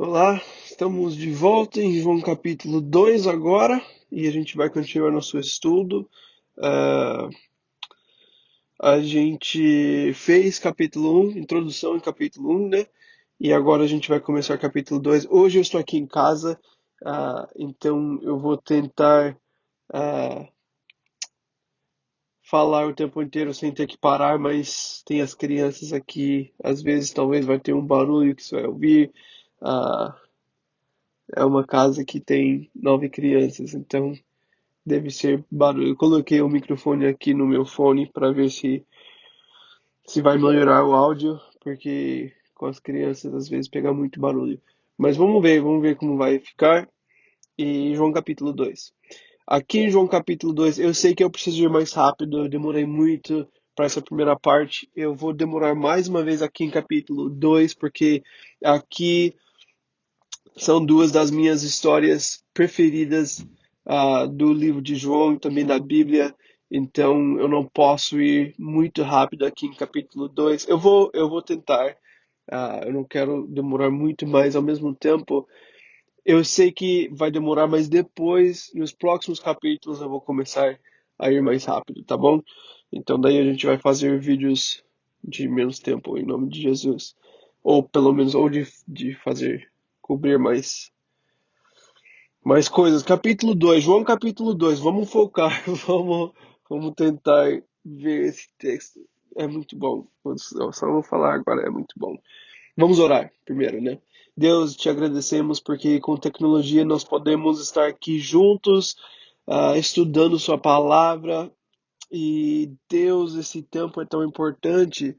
Olá, estamos de volta em João capítulo 2 agora e a gente vai continuar nosso estudo. Ah, a gente fez capítulo um, introdução em capítulo um, né? E agora a gente vai começar capítulo 2. Hoje eu estou aqui em casa, então eu vou tentar ah, falar o tempo inteiro sem ter que parar, mas tem as crianças aqui, às vezes talvez vai ter um barulho que você vai ouvir. Ah, é uma casa que tem 9 crianças, então deve ser barulho. Eu coloquei o microfone aqui no meu fone para ver se vai melhorar o áudio, porque com as crianças às vezes pega muito barulho. Mas vamos ver como vai ficar. E João capítulo 2. Aqui em João capítulo 2, eu sei que eu preciso ir mais rápido, eu demorei muito para essa primeira parte. Eu vou demorar mais uma vez aqui em capítulo 2, porque aqui são duas das minhas histórias preferidas do livro de João e também da Bíblia. Então eu não posso ir muito rápido aqui em capítulo 2. Eu vou tentar. Eu não quero demorar muito mais ao mesmo tempo. Eu sei que vai demorar, mas depois, nos próximos capítulos, eu vou começar a ir mais rápido, tá bom? Então daí a gente vai fazer vídeos de menos tempo, em nome de Jesus. Ou pelo menos, ou de fazer, cobrir mais coisas. Capítulo 2, João capítulo 2. Vamos focar, vamos tentar ver esse texto. É muito bom. Eu só vou falar agora, é muito bom. Vamos orar primeiro, né? Deus, te agradecemos porque com tecnologia nós podemos estar aqui juntos, estudando Sua palavra. E Deus, esse tempo é tão importante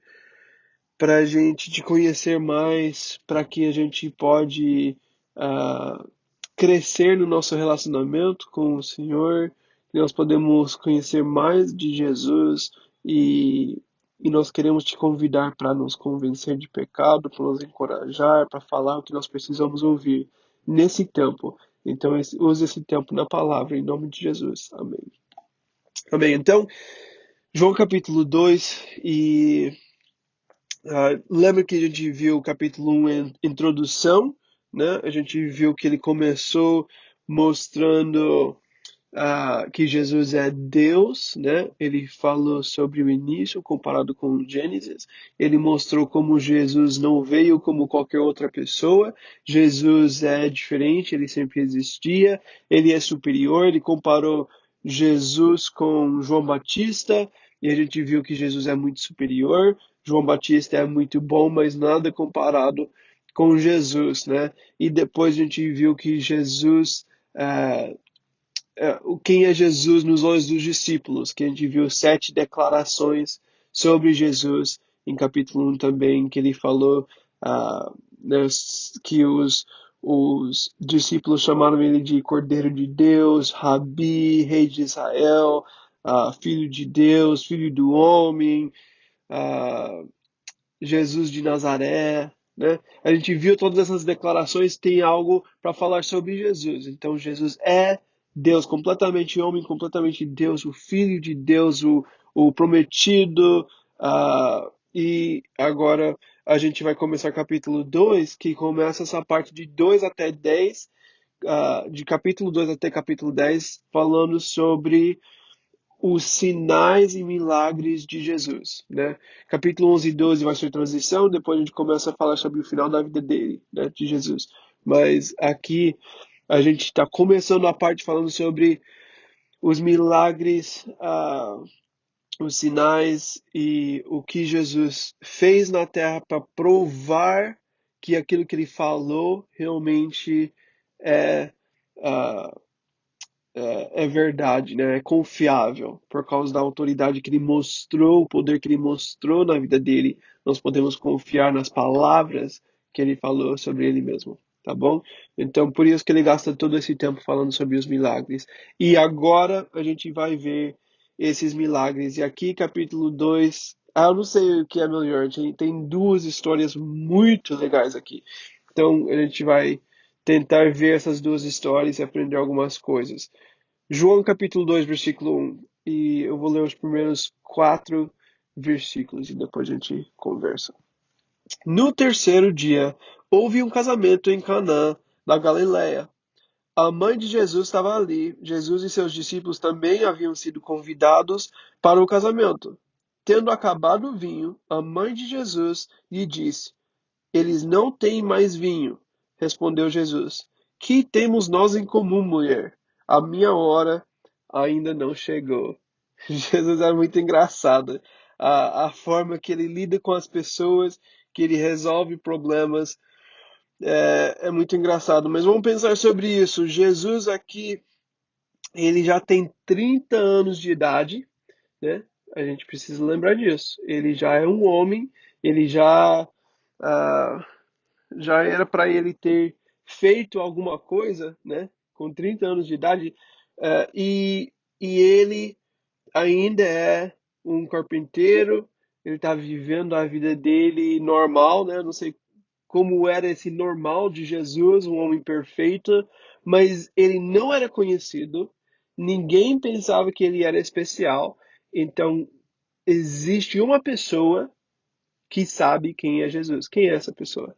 para a gente te conhecer mais, para que a gente pode ah, crescer no nosso relacionamento com o Senhor, que nós podemos conhecer mais de Jesus e, e nós queremos te convidar para nos convencer de pecado, para nos encorajar, para falar o que nós precisamos ouvir nesse tempo. Então, use esse tempo na palavra, em nome de Jesus. Amém. Amém. Então, João capítulo 2 e lembra que a gente viu o capítulo 1 em introdução, né? A gente viu que ele começou mostrando que Jesus é Deus, né? Ele falou sobre o início comparado com o Gênesis. Ele mostrou como Jesus não veio como qualquer outra pessoa. Jesus é diferente, ele sempre existia. Ele é superior. Ele comparou Jesus com João Batista e a gente viu que Jesus é muito superior. João Batista é muito bom, mas nada comparado com Jesus, né? E depois a gente viu que Jesus quem é Jesus nos olhos dos discípulos, que a gente viu 7 declarações sobre Jesus em capítulo 1 também, que ele falou né, que os discípulos chamaram ele de Cordeiro de Deus, Rabi, Rei de Israel, Filho de Deus, Filho do Homem, ah, Jesus de Nazaré, né? A gente viu todas essas declarações, tem algo para falar sobre Jesus. Então, Jesus é Deus, completamente homem, completamente Deus, o Filho de Deus, o prometido. E agora a gente vai começar capítulo 2, que começa essa parte de 2 até 10, de capítulo 2 até capítulo 10, falando sobre os sinais e milagres de Jesus, né? Capítulo 11 e 12 vai ser transição, depois a gente começa a falar sobre o final da vida dele, né, de Jesus. Mas aqui a gente está começando a parte falando sobre os milagres, os sinais e o que Jesus fez na terra para provar que aquilo que ele falou realmente é, ah, é verdade, né? É confiável por causa da autoridade que ele mostrou, o poder que ele mostrou na vida dele. Nós podemos confiar nas palavras que ele falou sobre ele mesmo, tá bom? Então, por isso que ele gasta todo esse tempo falando sobre os milagres. E agora a gente vai ver esses milagres. E aqui, capítulo 2, eu não sei o que é melhor, tem duas histórias muito legais aqui. Então, a gente vai tentar ver essas duas histórias e aprender algumas coisas. João capítulo 2 versículo 1. E eu vou ler os primeiros 4 versículos e depois a gente conversa. No terceiro dia, houve um casamento em Canaã, da Galileia. A mãe de Jesus estava ali. Jesus e seus discípulos também haviam sido convidados para o casamento. Tendo acabado o vinho, a mãe de Jesus lhe disse: Eles não têm mais vinho. Respondeu Jesus: Que temos nós em comum, mulher? A minha hora ainda não chegou. Jesus é muito engraçado. A forma que ele lida com as pessoas, que ele resolve problemas, é muito engraçado. Mas vamos pensar sobre isso. Jesus aqui, ele já tem 30 anos de idade, né? A gente precisa lembrar disso. Ele já é um homem, ele ah, já era para ele ter feito alguma coisa, né? Com 30 anos de idade, e ele ainda é um carpinteiro, ele está vivendo a vida dele normal, né? Não sei como era esse normal de Jesus, um homem perfeito, mas ele não era conhecido, ninguém pensava que ele era especial, então existe uma pessoa que sabe quem é Jesus. Quem é essa pessoa?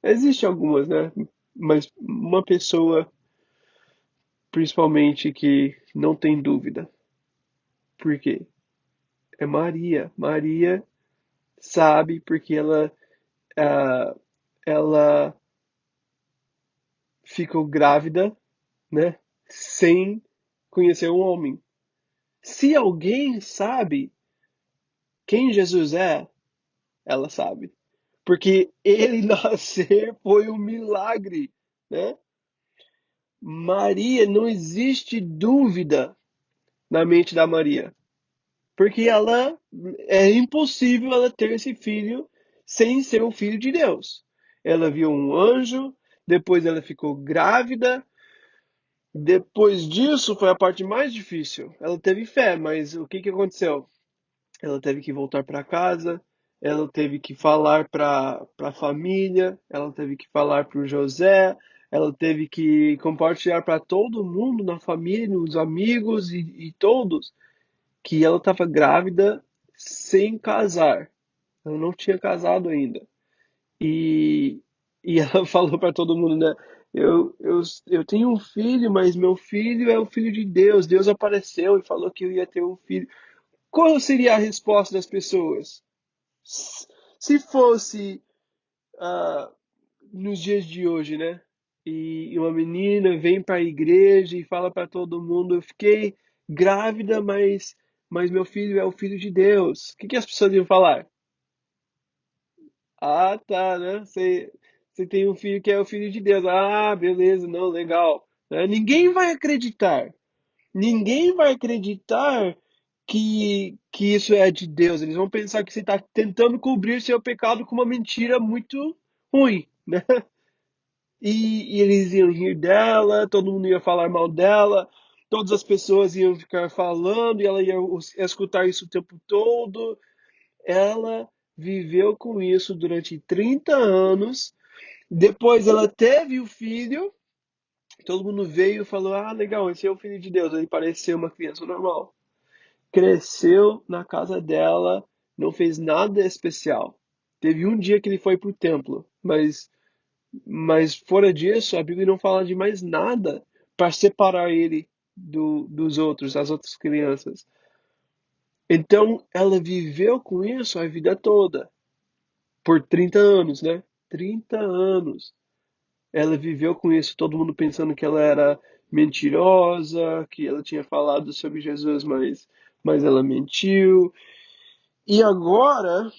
Existem algumas, né? Mas uma pessoa, principalmente, que não tem dúvida. Por quê? É Maria. Maria sabe porque ah, ela ficou grávida, né? Sem conhecer um homem. Se alguém sabe quem Jesus é, ela sabe. Porque ele nascer foi um milagre, né? Maria, não existe dúvida na mente da Maria. Porque ela é impossível ela ter esse filho sem ser o filho de Deus. Ela viu um anjo, depois ela ficou grávida. Depois disso foi a parte mais difícil. Ela teve fé, mas o que que aconteceu? Ela teve que voltar para casa, ela teve que falar para a família, ela teve que falar para o José, ela teve que compartilhar para todo mundo na família, nos amigos e todos que ela estava grávida sem casar. Ela não tinha casado ainda. E, e ela falou para todo mundo, né? Eu tenho um filho, mas meu filho é o filho de Deus. Deus apareceu e falou que eu ia ter um filho. Qual seria a resposta das pessoas? Se fosse ah, nos dias de hoje, né? E uma menina vem para a igreja e fala para todo mundo: Eu fiquei grávida, mas meu filho é o filho de Deus. O que que as pessoas iam falar? Ah, tá, né? Você tem um filho que é o filho de Deus. Ah, beleza, não, legal. Né? Ninguém vai acreditar. Ninguém vai acreditar que isso é de Deus. Eles vão pensar que você está tentando cobrir seu pecado com uma mentira muito ruim, né? E eles iam rir dela, todo mundo ia falar mal dela, todas as pessoas iam ficar falando e ela ia escutar isso o tempo todo. Ela viveu com isso durante 30 anos. Depois ela teve o filho, todo mundo veio e falou: Ah, legal, esse é o filho de Deus. Ele pareceu uma criança normal. Cresceu na casa dela, não fez nada especial. Teve um dia que ele foi para o templo, mas fora disso, a Bíblia não fala de mais nada para separar ele dos outros, das outras crianças. Então, ela viveu com isso a vida toda, por 30 anos, né? 30 anos. Ela viveu com isso, todo mundo pensando que ela era mentirosa, que ela tinha falado sobre Jesus, mas ela mentiu. E agora,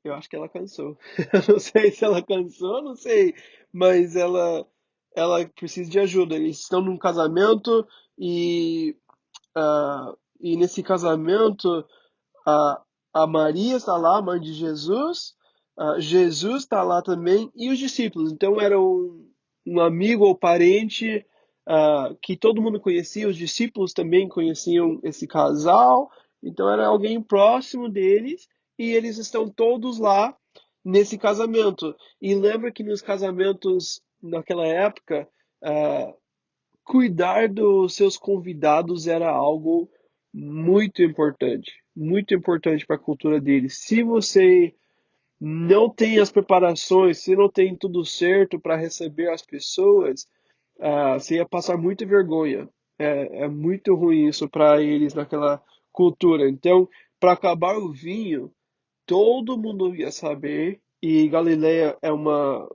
eu acho que ela cansou. Eu não sei se ela cansou, não sei, mas ela precisa de ajuda. Eles estão num casamento e, e nesse casamento a, a Maria está lá, a mãe de Jesus, Jesus está lá também e os discípulos. Então era um amigo ou parente que todo mundo conhecia, os discípulos também conheciam esse casal, então era alguém próximo deles e eles estão todos lá nesse casamento. E lembra que nos casamentos naquela época, ah, cuidar dos seus convidados era algo muito importante para a cultura deles. Se você não tem as preparações, se não tem tudo certo para receber as pessoas, você ia passar muita vergonha. É muito ruim isso para eles naquela cultura. Então, para acabar o vinho, todo mundo ia saber, e Galileia é uma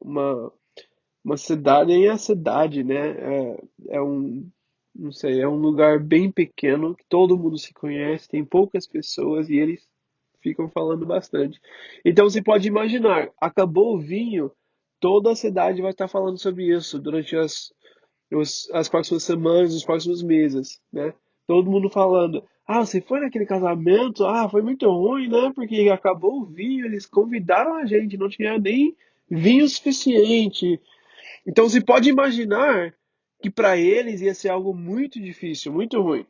cidade, nem é a cidade, né? É um, não sei, é um lugar bem pequeno, que todo mundo se conhece, tem poucas pessoas e eles ficam falando bastante. Então você pode imaginar, acabou o vinho, toda a cidade vai estar falando sobre isso durante as próximas semanas, os próximos meses, né? Todo mundo falando, você foi naquele casamento? Foi muito ruim, né? Porque acabou o vinho, eles convidaram a gente, não tinha nem vinho suficiente. Então você pode imaginar que para eles ia ser algo muito difícil, muito ruim.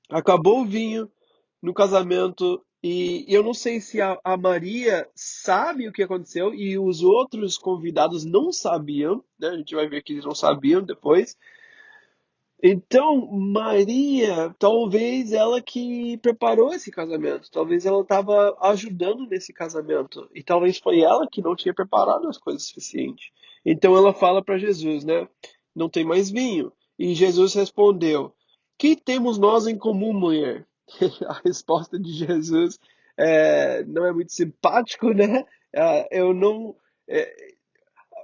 Acabou o vinho no casamento e eu não sei se a Maria sabe o que aconteceu e os outros convidados não sabiam, né? A gente vai ver que eles não sabiam depois. Então, Maria, talvez ela que preparou esse casamento, talvez ela estava ajudando nesse casamento, e talvez foi ela que não tinha preparado as coisas suficiente. Então ela fala para Jesus, né? Não tem mais vinho. E Jesus respondeu: Que temos nós em comum, mulher? A resposta de Jesus não é muito simpático, né? Eu não. é,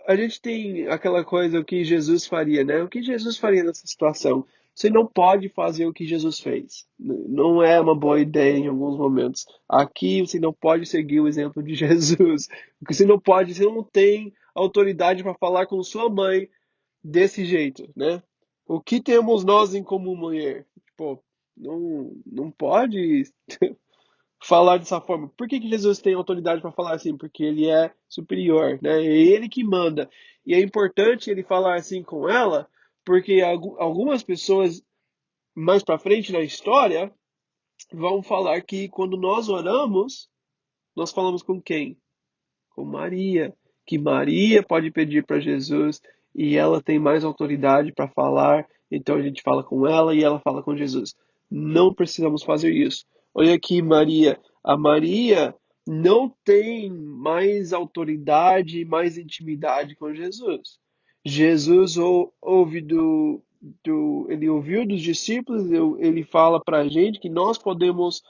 a gente tem aquela coisa, o que Jesus faria, né? O que Jesus faria nessa situação? Você não pode fazer o que Jesus fez. Não é uma boa ideia em alguns momentos. Aqui você não pode seguir o exemplo de Jesus. Porque você não pode, você não tem autoridade para falar com sua mãe desse jeito, né? O que temos nós em comum, mulher? Tipo, não pode falar dessa forma. Por que que Jesus tem autoridade para falar assim? Porque ele é superior, né? É ele que manda. E é importante ele falar assim com ela, porque algumas pessoas mais para frente na história vão falar que quando nós oramos, nós falamos com quem? Com Maria, que Maria pode pedir para Jesus e ela tem mais autoridade para falar, então a gente fala com ela e ela fala com Jesus. Não precisamos fazer isso. Olha aqui, Maria. A Maria não tem mais autoridade, mais intimidade com Jesus. Jesus ouve ele ouviu dos discípulos, ele fala para a gente que nós podemos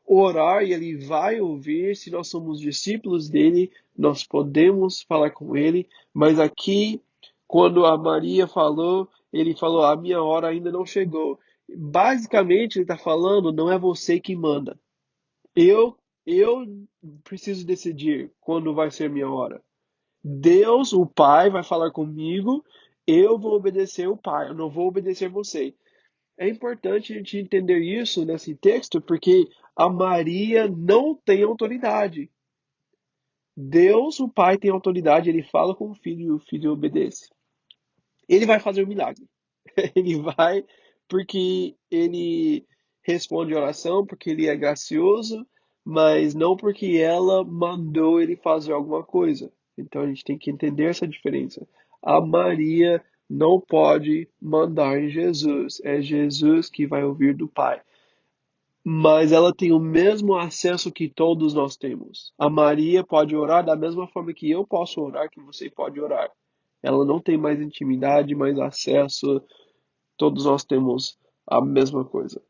orar e ele vai ouvir. Se nós somos discípulos dele, nós podemos falar com ele. Mas aqui, quando a Maria falou, ele falou: A minha hora ainda não chegou. Basicamente, ele está falando: não é você que manda. Eu, eu preciso decidir quando vai ser minha hora. Deus, o Pai, vai falar comigo. Eu vou obedecer o Pai, eu não vou obedecer você. É importante a gente entender isso nesse texto, porque a Maria não tem autoridade. Deus, o Pai, tem autoridade, ele fala com o filho e o filho obedece. Ele vai fazer o milagre. Ele vai porque ele responde a oração, porque ele é gracioso, mas não porque ela mandou ele fazer alguma coisa. Então a gente tem que entender essa diferença. A Maria não pode mandar em Jesus, é Jesus que vai ouvir do Pai. Mas ela tem o mesmo acesso que todos nós temos. A Maria pode orar da mesma forma que eu posso orar, que você pode orar. Ela não tem mais intimidade, mais acesso. Todos nós temos a mesma coisa.